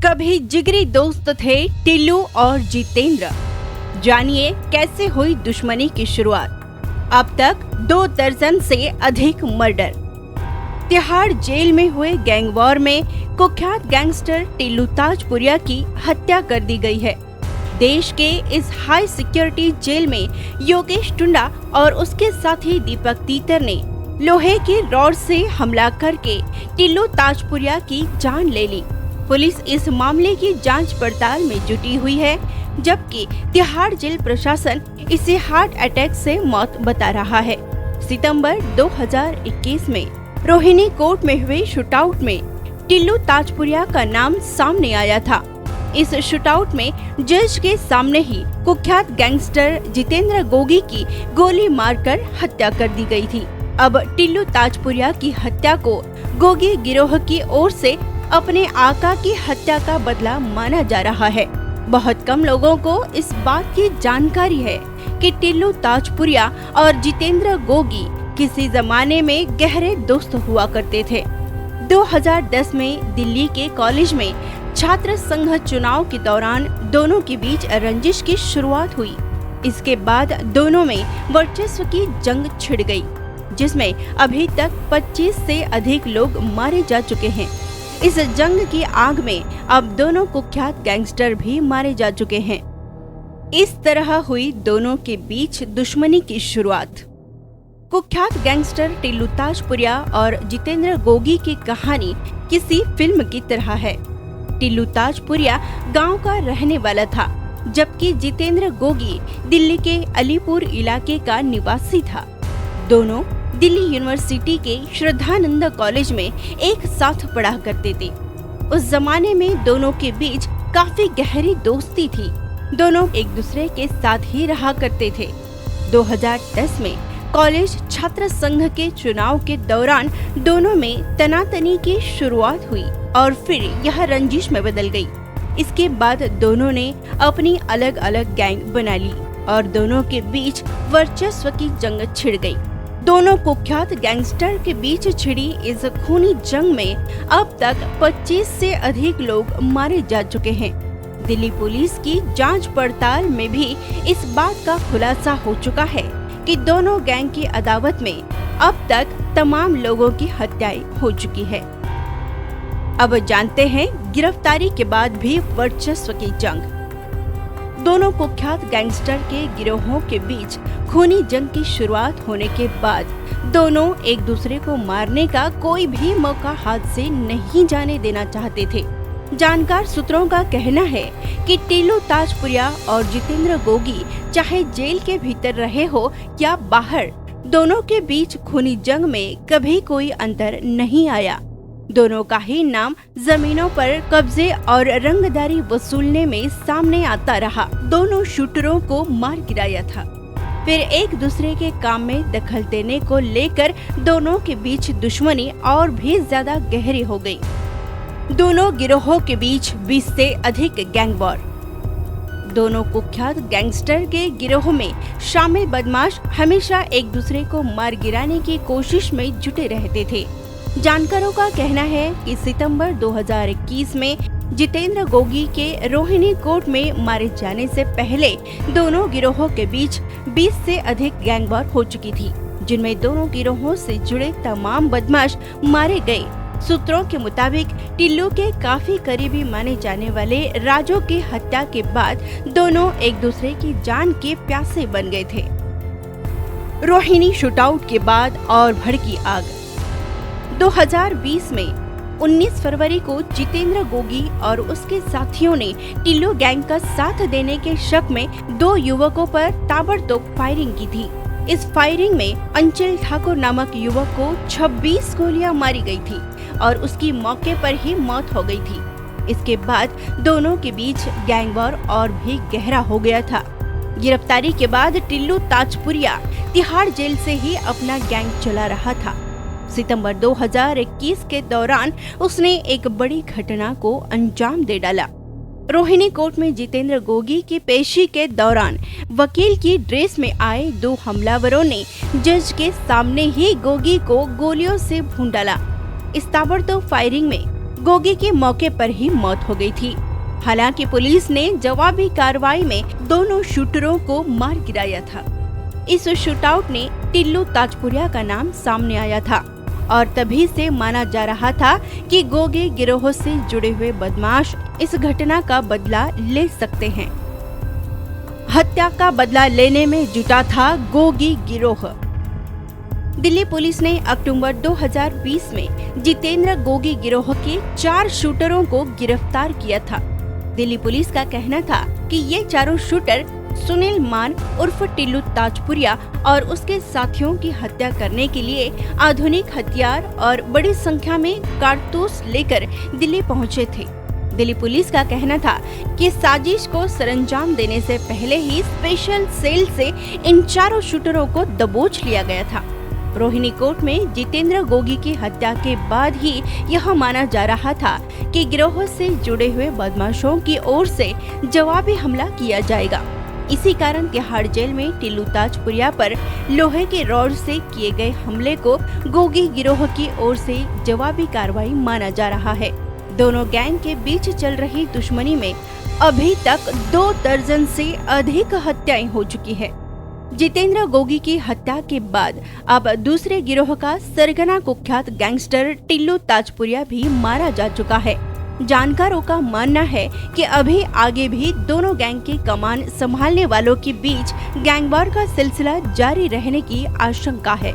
कभी जिगरी दोस्त थे टिल्लू और जितेंद्र। जानिए कैसे हुई दुश्मनी की शुरुआत। अब तक 2 दर्जन से अधिक मर्डर। तिहाड़ जेल में हुए गैंग वॉर में कुख्यात गैंगस्टर टिल्लू ताजपुरिया की हत्या कर दी गई है। देश के इस हाई सिक्योरिटी जेल में योगेश टुंडा और उसके साथी दीपक तीतर ने लोहे की रॉड से हमला करके टिल्लू ताजपुरिया की जान ले ली। पुलिस इस मामले की जांच पड़ताल में जुटी हुई है, जबकि तिहाड़ जेल प्रशासन इसे हार्ट अटैक से मौत बता रहा है। सितंबर 2021 में रोहिणी कोर्ट में हुए शूटआउट में टिल्लू ताजपुरिया का नाम सामने आया था। इस शूटआउट में जज के सामने ही कुख्यात गैंगस्टर जितेंद्र गोगी की गोली मारकर हत्या कर दी गई थी। अब टिल्लू ताजपुरिया की हत्या को गोगी गिरोह की ओर से अपने आका की हत्या का बदला माना जा रहा है। बहुत कम लोगों को इस बात की जानकारी है कि टिल्लू ताजपुरिया और जितेंद्र गोगी किसी जमाने में गहरे दोस्त हुआ करते थे। 2010 में दिल्ली के कॉलेज में छात्र संघ चुनाव के दौरान दोनों के बीच रंजिश की शुरुआत हुई। इसके बाद दोनों में वर्चस्व की जंग छिड़ गई, जिसमें अभी तक 25 से अधिक लोग मारे जा चुके हैं। इस जंग की आग में अब दोनों कुख्यात गैंगस्टर भी मारे जा चुके हैं। इस तरह हुई दोनों के बीच दुश्मनी की शुरुआत। कुख्यात गैंगस्टर टिल्लू ताजपुरिया और जितेंद्र गोगी की कहानी किसी फिल्म की तरह है। टिल्लू ताजपुरिया गांव का रहने वाला था, जबकि जितेंद्र गोगी दिल्ली के अलीपुर इलाके का निवासी था। दोनों दिल्ली यूनिवर्सिटी के श्रद्धानंद कॉलेज में एक साथ पढ़ा करते थे। उस जमाने में दोनों के बीच काफी गहरी दोस्ती थी। दोनों एक दूसरे के साथ ही रहा करते थे। 2010 में कॉलेज छात्र संघ के चुनाव के दौरान दोनों में तनातनी की शुरुआत हुई और फिर यह रंजिश में बदल गई। इसके बाद दोनों ने अपनी अलग अलग गैंग बना ली और दोनों के बीच वर्चस्व की जंग छिड़ गई। दोनों कुख्यात गैंगस्टर के बीच छिड़ी इस खूनी जंग में अब तक 25 से अधिक लोग मारे जा चुके हैं। दिल्ली पुलिस की जांच पड़ताल में भी इस बात का खुलासा हो चुका है कि दोनों गैंग की अदावत में अब तक तमाम लोगों की हत्याएं हो चुकी है। अब जानते हैं गिरफ्तारी के बाद भी वर्चस्व की जंग। दोनों कुख्यात गैंगस्टर के गिरोहों के बीच खूनी जंग की शुरुआत होने के बाद दोनों एक दूसरे को मारने का कोई भी मौका हाथ से नहीं जाने देना चाहते थे। जानकार सूत्रों का कहना है कि टिल्लू ताजपुरिया और जितेंद्र गोगी चाहे जेल के भीतर रहे हो या बाहर, दोनों के बीच खूनी जंग में कभी कोई अंतर नहीं आया। दोनों का ही नाम जमीनों पर कब्जे और रंगदारी वसूलने में सामने आता रहा। दोनों शूटरों को मार गिराया था। फिर एक दूसरे के काम में दखल देने को लेकर दोनों के बीच दुश्मनी और भी ज्यादा गहरी हो गई। दोनों गिरोहों के बीच 20 से अधिक गैंग वॉर। दोनों कुख्यात गैंगस्टर के गिरोह में शामिल बदमाश हमेशा एक दूसरे को मार गिराने की कोशिश में जुटे रहते थे। जानकारों का कहना है कि सितंबर 2021 में जितेंद्र गोगी के रोहिणी कोर्ट में मारे जाने से पहले दोनों गिरोहों के बीच 20 से अधिक गैंग वॉर हो चुकी थी, जिनमें दोनों गिरोहों से जुड़े तमाम बदमाश मारे गए। सूत्रों के मुताबिक टिल्लू के काफी करीबी माने जाने वाले राजू की हत्या के बाद दोनों एक दूसरे की जान के प्यासे बन गए थे। रोहिणी शूटआउट के बाद और भड़की आग। 2020 में 19 फरवरी को जितेंद्र गोगी और उसके साथियों ने टिल्लू गैंग का साथ देने के शक में 2 युवकों पर ताबड़तोड़ फायरिंग की थी। इस फायरिंग में अंचल ठाकुर नामक युवक को 26 गोलियां मारी गई थी और उसकी मौके पर ही मौत हो गई थी। इसके बाद दोनों के बीच गैंग वॉर और भी गहरा हो गया था। गिरफ्तारी के बाद टिल्लू ताजपुरिया तिहाड़ जेल से ही अपना गैंग चला रहा था। सितंबर 2021 के दौरान उसने एक बड़ी घटना को अंजाम दे डाला। रोहिणी कोर्ट में जितेंद्र गोगी की पेशी के दौरान वकील की ड्रेस में आए 2 हमलावरों ने जज के सामने ही गोगी को गोलियों से भून डाला। इस ताबड़तोड़ फायरिंग में गोगी की मौके पर ही मौत हो गई थी। हालांकि पुलिस ने जवाबी कार्रवाई में दोनों शूटरों को मार गिराया था। इस शूटआउट ने टिल्लू ताजपुरिया का नाम सामने आया था और तभी से माना जा रहा था कि गोगी गिरोह से जुड़े हुए बदमाश इस घटना का बदला ले सकते हैं। हत्या का बदला लेने में जुटा था गोगी गिरोह। दिल्ली पुलिस ने अक्टूबर 2020 में जितेंद्र गोगी गिरोह के 4 शूटरों को गिरफ्तार किया था। दिल्ली पुलिस का कहना था कि ये चारों शूटर सुनील मान उर्फ टिल्लू ताजपुरिया और उसके साथियों की हत्या करने के लिए आधुनिक हथियार और बड़ी संख्या में कारतूस लेकर दिल्ली पहुंचे थे। दिल्ली पुलिस का कहना था कि साजिश को सरंजाम देने से पहले ही स्पेशल सेल से इन चारों शूटरों को दबोच लिया गया था। रोहिणी कोर्ट में जितेंद्र गोगी की हत्या के बाद ही यह माना जा रहा था कि गिरोह से जुड़े हुए बदमाशों की ओर से जवाबी हमला किया जाएगा। इसी कारण तिहाड़ जेल में टिल्लू ताजपुरिया पर लोहे के रॉड से किए गए हमले को गोगी गिरोह की ओर से जवाबी कार्रवाई माना जा रहा है। दोनों गैंग के बीच चल रही दुश्मनी में अभी तक 2 दर्जन से अधिक हत्याएं हो चुकी है। जितेंद्र गोगी की हत्या के बाद अब दूसरे गिरोह का सरगना कुख्यात गैंगस्टर टिल्लू ताजपुरिया भी मारा जा चुका है। जानकारों का मानना है कि अभी आगे भी दोनों गैंग की कमान संभालने वालों के बीच गैंगवार का सिलसिला जारी रहने की आशंका है।